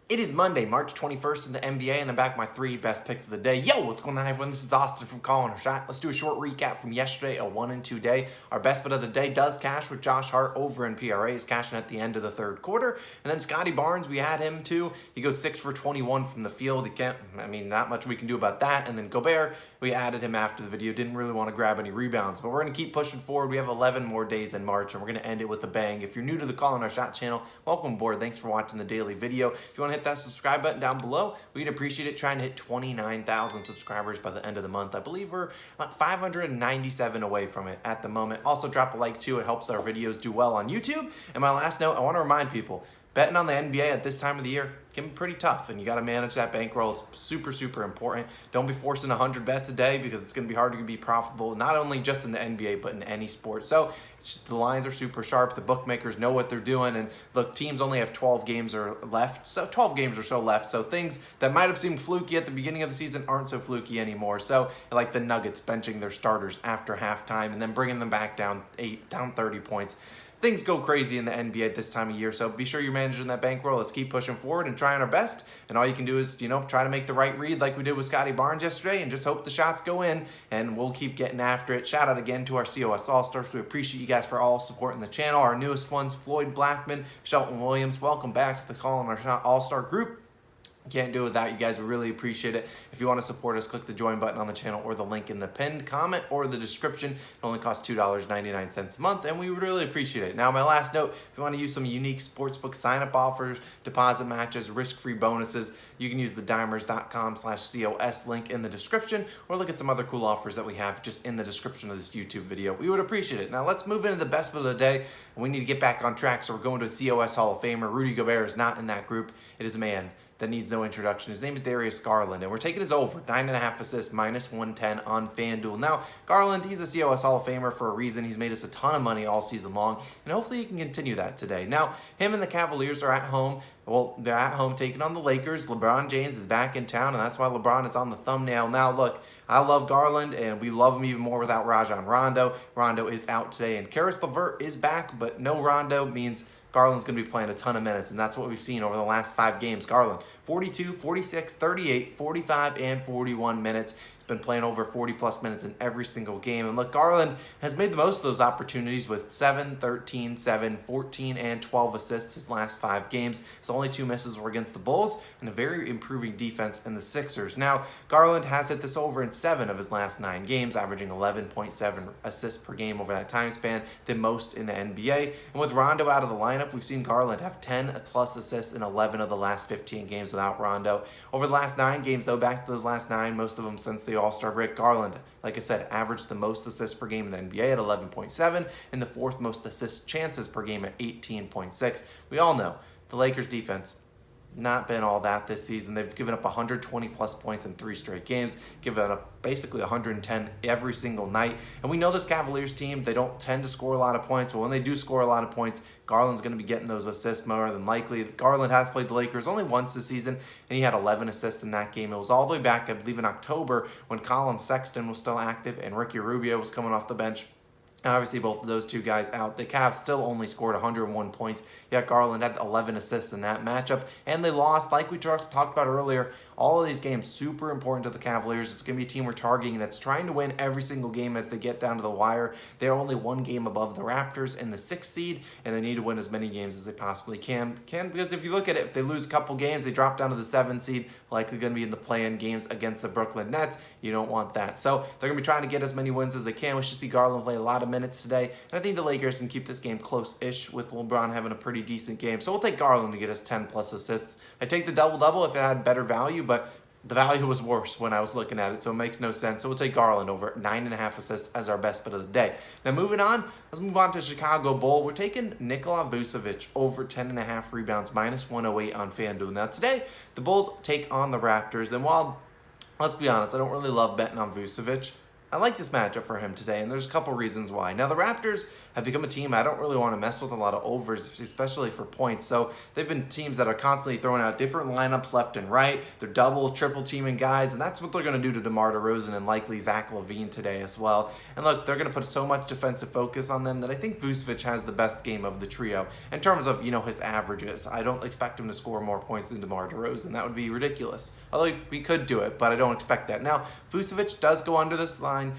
It is Monday, March 21st in the NBA, and I'm back with my 3 best picks of the day. Yo, what's going on, everyone? This is Austin from Calling a Shot. Let's do a short recap from yesterday, a 1 and 2 day. Our best bet of the day does cash with Josh Hart over in PRA. He's cashing at the end of the third quarter. And then Scotty Barnes, we had him too. He goes 6 for 21 from the field. Not much we can do about that. And then Gobert, we added him after the video. Didn't really want to grab any rebounds, but we're going to keep pushing forward. We have 11 more days in March, and we're going to end it with a bang. If you're new to the Calling Our Shot channel, welcome aboard. Thanks for watching the daily video. If you want to hit that subscribe button down below, we'd appreciate it. Trying to hit 29,000 subscribers by the end of the month. I believe we're about 597 away from it at the moment. Also drop a like too. It helps our videos do well on YouTube. And my last note, I want to remind people, betting on the NBA at this time of the year can be pretty tough, and you got to manage that bankroll. It's super, super important. Don't be forcing 100 bets a day because it's going to be hard to be profitable, not only just in the NBA, but in any sport. So the lines are super sharp. The bookmakers know what they're doing, and look, teams only have 12 games or left, so 12 games or so left. So things that might have seemed fluky at the beginning of the season aren't so fluky anymore. So like the Nuggets benching their starters after halftime and then bringing them back down 30 points. Things go crazy in the NBA at this time of year, so be sure you're managing that bankroll. Let's keep pushing forward and trying our best. And all you can do is, try to make the right read like we did with Scotty Barnes yesterday and just hope the shots go in, and we'll keep getting after it. Shout out again to our COS All-Stars. We appreciate you guys for all supporting the channel. Our newest ones, Floyd Blackman, Shelton Williams. Welcome back to the Calling Our Shot All-Star group. Can't do it without you guys. We really appreciate it. If you want to support us, click the join button on the channel or the link in the pinned comment or the description. It only costs $2.99 a month, and we would really appreciate it. Now, my last note, if you want to use some unique sportsbook sign-up offers, deposit matches, risk-free bonuses, you can use the dimers.com/COS link in the description, or look at some other cool offers that we have just in the description of this YouTube video. We would appreciate it. Now, let's move into the best bet of the day. We need to get back on track, so we're going to a COS Hall of Famer. Rudy Gobert is not in that group. It is a man that needs no introduction. His name is Darius Garland, and we're taking his over, 9.5 assists, -110 on FanDuel. Now, Garland, he's a COS Hall of Famer for a reason. He's made us a ton of money all season long, and hopefully he can continue that today. Now, him and the Cavaliers are at home. Well, they're at home taking on the Lakers. LeBron James is back in town, and that's why LeBron is on the thumbnail. Now, look, I love Garland, and we love him even more without Rajon Rondo. Rondo is out today, and Karis LeVert is back, but no Rondo means Garland's going to be playing a ton of minutes, and that's what we've seen over the last 5 games. Garland, 42, 46, 38, 45, and 41 minutes. He's been playing over 40-plus minutes in every single game. And look, Garland has made the most of those opportunities with 7, 13, 7, 14, and 12 assists his last 5 games. His only 2 misses were against the Bulls and a very improving defense in the Sixers. Now, Garland has hit this over in 7 of his last 9 games, averaging 11.7 assists per game over that time span, the most in the NBA. And with Rondo out of the lineup, we've seen Garland have 10-plus assists in 11 of the last 15 games without Rondo. Over the last 9 games, though, back to those last 9, most of them since the All-Star break, Garland, like I said, averaged the most assists per game in the NBA at 11.7 and the 4th most assist chances per game at 18.6. We all know the Lakers defense not been all that this season. They've given up 120-plus points in 3 straight games, given up basically 110 every single night. And we know this Cavaliers team, they don't tend to score a lot of points, but when they do score a lot of points, Garland's going to be getting those assists more than likely. Garland has played the Lakers only once this season, and he had 11 assists in that game. It was all the way back, I believe, in October when Colin Sexton was still active and Ricky Rubio was coming off the bench. And obviously, both of those 2 guys out. The Cavs still only scored 101 points, yet Garland had 11 assists in that matchup. And they lost, like we talked about earlier. All of these games super important to the Cavaliers. It's going to be a team we're targeting that's trying to win every single game as they get down to the wire. They're only 1 game above the Raptors in the 6th seed, and they need to win as many games as they possibly can. Because if you look at it, if they lose a couple games, they drop down to the 7th seed, likely going to be in the play-in games against the Brooklyn Nets. You don't want that. So they're going to be trying to get as many wins as they can. We should see Garland play a lot of minutes today, and I think the Lakers can keep this game close-ish with LeBron having a pretty decent game. So we'll take Garland to get us 10-plus assists. I take the double-double if it had better value, but the value was worse when I was looking at it, so it makes no sense. So we'll take Garland over 9.5 assists as our best bet of the day. Now moving on, let's move on to Chicago Bull. We're taking Nikola Vucevic over 10.5 rebounds, -108 on FanDuel. Now today, the Bulls take on the Raptors, and while, let's be honest, I don't really love betting on Vucevic, I like this matchup for him today, and there's a couple reasons why. Now, the Raptors have become a team I don't really want to mess with a lot of overs, especially for points. So they've been teams that are constantly throwing out different lineups left and right. They're double, triple teaming guys, and that's what they're going to do to DeMar DeRozan and likely Zach LaVine today as well. And look, they're going to put so much defensive focus on them that I think Vucevic has the best game of the trio in terms of, his averages. I don't expect him to score more points than DeMar DeRozan. That would be ridiculous. Although we could do it, but I don't expect that. Now, Vucevic does go under this line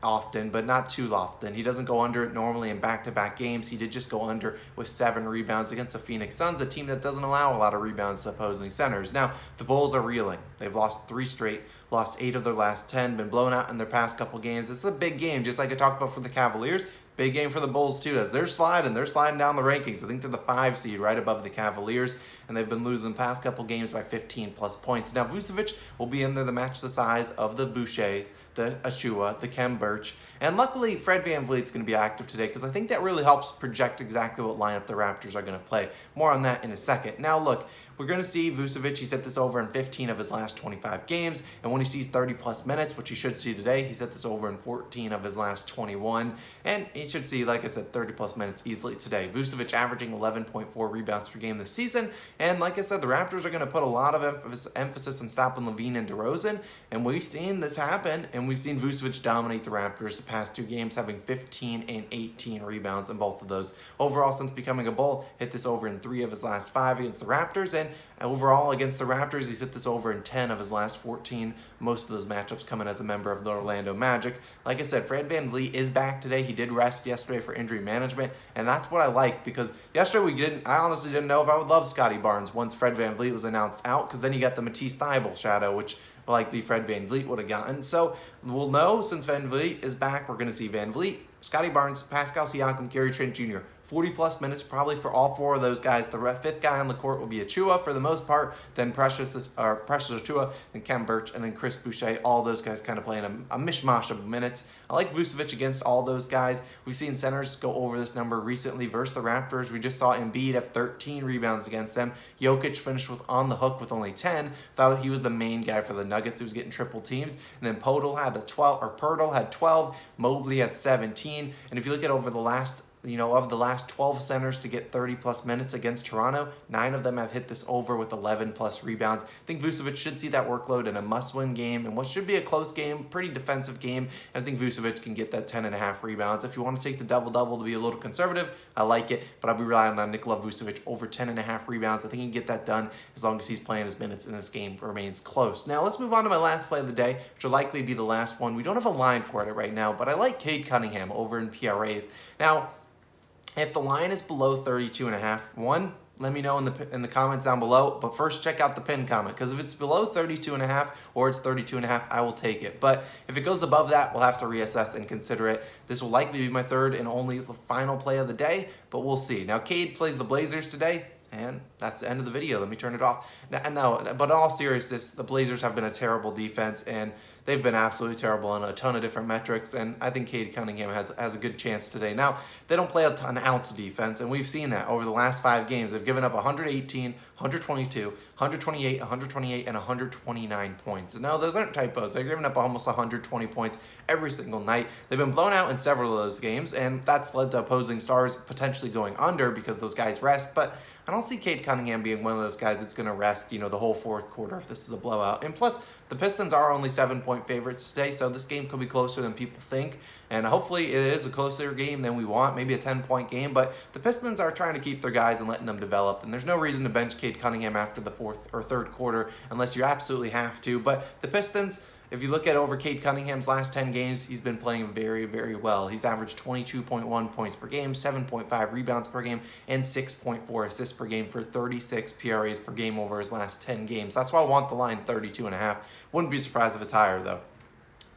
often, but not too often. He doesn't go under it normally in back-to-back games. He did just go under with 7 rebounds against the Phoenix Suns, a team that doesn't allow a lot of rebounds to opposing centers. Now, the Bulls are reeling. They've lost 3 straight, lost 8 of their last 10, been blown out in their past couple games. It's a big game, just like I talked about for the Cavaliers. Big game for the Bulls, too, as they're sliding down the rankings. I think they're the 5 seed right above the Cavaliers, and they've been losing the past couple games by 15-plus points. Now, Vucevic will be in there to match the size of the Bouchers, the Achua, the Kem Birch, and luckily Fred VanVleet's going to be active today because I think that really helps project exactly what lineup the Raptors are going to play. More on that in a second. Now, look, we're going to see Vucevic. He's hit this over in 15 of his last 25 games, and when he sees 30-plus minutes, which he should see today, he's hit this over in 14 of his last 21, and he should see, like I said, 30-plus minutes easily today. Vucevic averaging 11.4 rebounds per game this season, and like I said, the Raptors are going to put a lot of emphasis on stopping LaVine and DeRozan, and we've seen this happen, and we've seen Vucevic dominate the Raptors the past 2 games, having 15 and 18 rebounds in both of those. Overall, since becoming a Bull, hit this over in 3 of his last 5 against the Raptors, and overall against the Raptors, he's hit this over in 10 of his last 14, most of those matchups coming as a member of the Orlando Magic. Like I said, Fred VanVleet is back today. He did rest yesterday for injury management, and that's what I like because yesterday I honestly didn't know if I would love Scotty Barnes once Fred VanVleet was announced out, because then you got the Matisse Thybulle shadow, which likely Fred VanVleet would have gotten. So we'll know since VanVleet is back, we're going to see VanVleet, Scotty Barnes, Pascal Siakam, Gary Trent Jr. 40-plus minutes probably for all 4 of those guys. The 5th guy on the court will be Achua for the most part, then Precious Achua, then Kem Birch, and then Chris Boucher. All those guys kind of playing a mishmash of minutes. I like Vucevic against all those guys. We've seen centers go over this number recently versus the Raptors. We just saw Embiid have 13 rebounds against them. Jokic finished on the hook with only 10. Thought he was the main guy for the Nuggets. He was getting triple teamed. And then Poeltl had 12. Mobley had 17. And if you look at over the last of the last 12 centers to get 30-plus minutes against Toronto, 9 of them have hit this over with 11-plus rebounds. I think Vucevic should see that workload in a must-win game, and what should be a close game, pretty defensive game, and I think Vucevic can get that 10.5 rebounds. If you want to take the double-double to be a little conservative, I like it, but I'll be relying on Nikola Vucevic over 10.5 rebounds. I think he can get that done as long as he's playing his minutes and this game remains close. Now, let's move on to my last play of the day, which will likely be the last one. We don't have a line for it right now, but I like Cade Cunningham over in PRAs. Now, if the line is below 32.5, let me know in the comments down below. But first, check out the pinned comment, because if it's below 32.5 or it's 32.5, I will take it. But if it goes above that, we'll have to reassess and consider it. This will likely be my third and only final play of the day, but we'll see. Now, Cade plays the Blazers today. And that's the end of the video. Let me turn it off. No, but in all seriousness, the Blazers have been a terrible defense, and they've been absolutely terrible on a ton of different metrics, and I think Cade Cunningham has a good chance today. Now, they don't play an ounce defense, and we've seen that over the last 5 games. They've given up 118, 122, 128, 128, and 129 points. And no, those aren't typos. They're giving up almost 120 points every single night. They've been blown out in several of those games, and that's led to opposing stars potentially going under because those guys rest, but I don't see Cade Cunningham being one of those guys that's going to rest, the whole 4th quarter if this is a blowout. And plus, the Pistons are only 7-point favorites today, so this game could be closer than people think. And hopefully it is a closer game than we want, maybe a 10-point game. But the Pistons are trying to keep their guys and letting them develop. And there's no reason to bench Cade Cunningham after the 4th or 3rd quarter unless you absolutely have to. But the Pistons, if you look at over Cade Cunningham's last 10 games, he's been playing very, very well. He's averaged 22.1 points per game, 7.5 rebounds per game, and 6.4 assists per game for 36 PRAs per game over his last 10 games. That's why I want the line 32.5. Wouldn't be surprised if it's higher, though.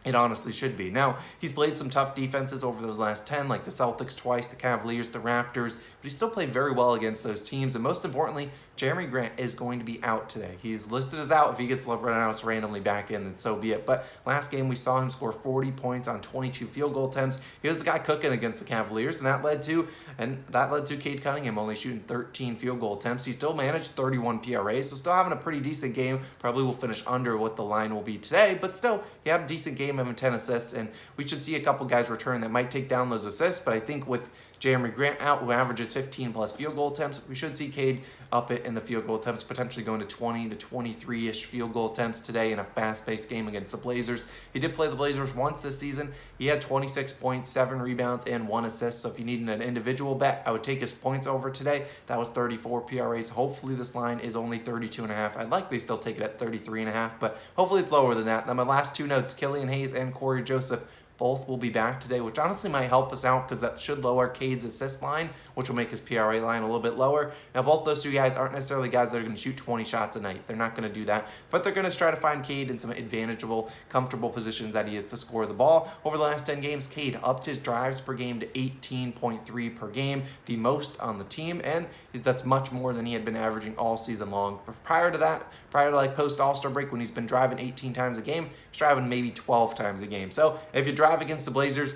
It honestly should be. Now, he's played some tough defenses over those last 10, like the Celtics twice, the Cavaliers, the Raptors, but he still played very well against those teams. And most importantly, Jeremy Grant is going to be out today. He's listed as out. If he gets announced randomly back in, then so be it. But last game, we saw him score 40 points on 22 field goal attempts. He was the guy cooking against the Cavaliers, and that led to Cade Cunningham only shooting 13 field goal attempts. He still managed 31 PRAs, so still having a pretty decent game. Probably will finish under what the line will be today, but still, he had a decent game game, having 10 assists, and we should see a couple guys return that might take down those assists, but I think with Jeremy Grant out, who averages 15 plus field goal attempts, we should see Cade up it in the field goal attempts, potentially going to 20 to 23-ish field goal attempts today in a fast-paced game against the Blazers. He did play the Blazers once this season. He had 26 points, 7 rebounds, and 1 assist, so if you need an individual bet, I would take his points over today. That was 34 PRAs. Hopefully this line is only 32.5. I'd likely still take it at 33.5, but hopefully it's lower than that. Now my last two notes, Killian Hayes and Corey Joseph, both will be back today, which honestly might help us out because that should lower Cade's assist line, which will make his PRA line a little bit lower. Now, both those two guys aren't necessarily guys that are going to shoot 20 shots a night. They're not going to do that, but they're going to try to find Cade in some advantageable, comfortable positions that he is to score the ball. Over the last 10 games, Cade upped his drives per game to 18.3 per game, the most on the team, and that's much more than he had been averaging all season long. Prior to that, prior to like post All-Star break, when he's been driving 18 times a game, he's driving maybe 12 times a game. So if you drive against the Blazers,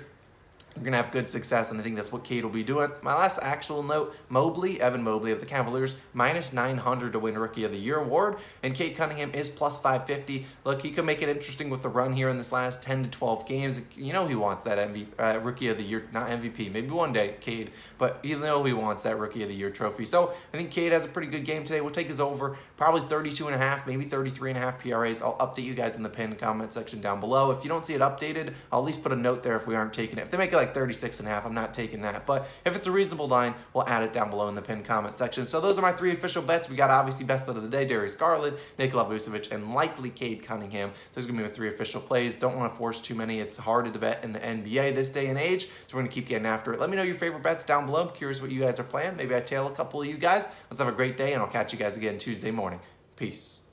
you're going to have good success, and I think that's what Cade will be doing. My last actual note, Evan Mobley of the Cavaliers, minus 900 to win Rookie of the Year award, and Cade Cunningham is plus 550. Look, he could make it interesting with the run here in this last 10 to 12 games. You know he wants that Rookie of the Year, not MVP. Maybe one day, Cade, but you know he wants that Rookie of the Year trophy. So I think Cade has a pretty good game today. We'll take his over, probably 32.5, maybe 33.5 PRAs. I'll update you guys in the pinned comment section down below. If you don't see it updated, I'll at least put a note there if we aren't taking it. If they make it like 36.5, I'm not taking that. But if it's a reasonable line, we'll add it down below in the pinned comment section. So those are my 3 official bets. We got obviously best bet of the day, Darius Garland, Nikola Vucevic, and likely Cade Cunningham. Those are going to be my 3 official plays. Don't want to force too many. It's hard to bet in the NBA this day and age, so we're going to keep getting after it. Let me know your favorite bets down below. I'm curious what you guys are playing. Maybe I tail a couple of you guys. Let's have a great day, and I'll catch you guys again Tuesday morning. Peace.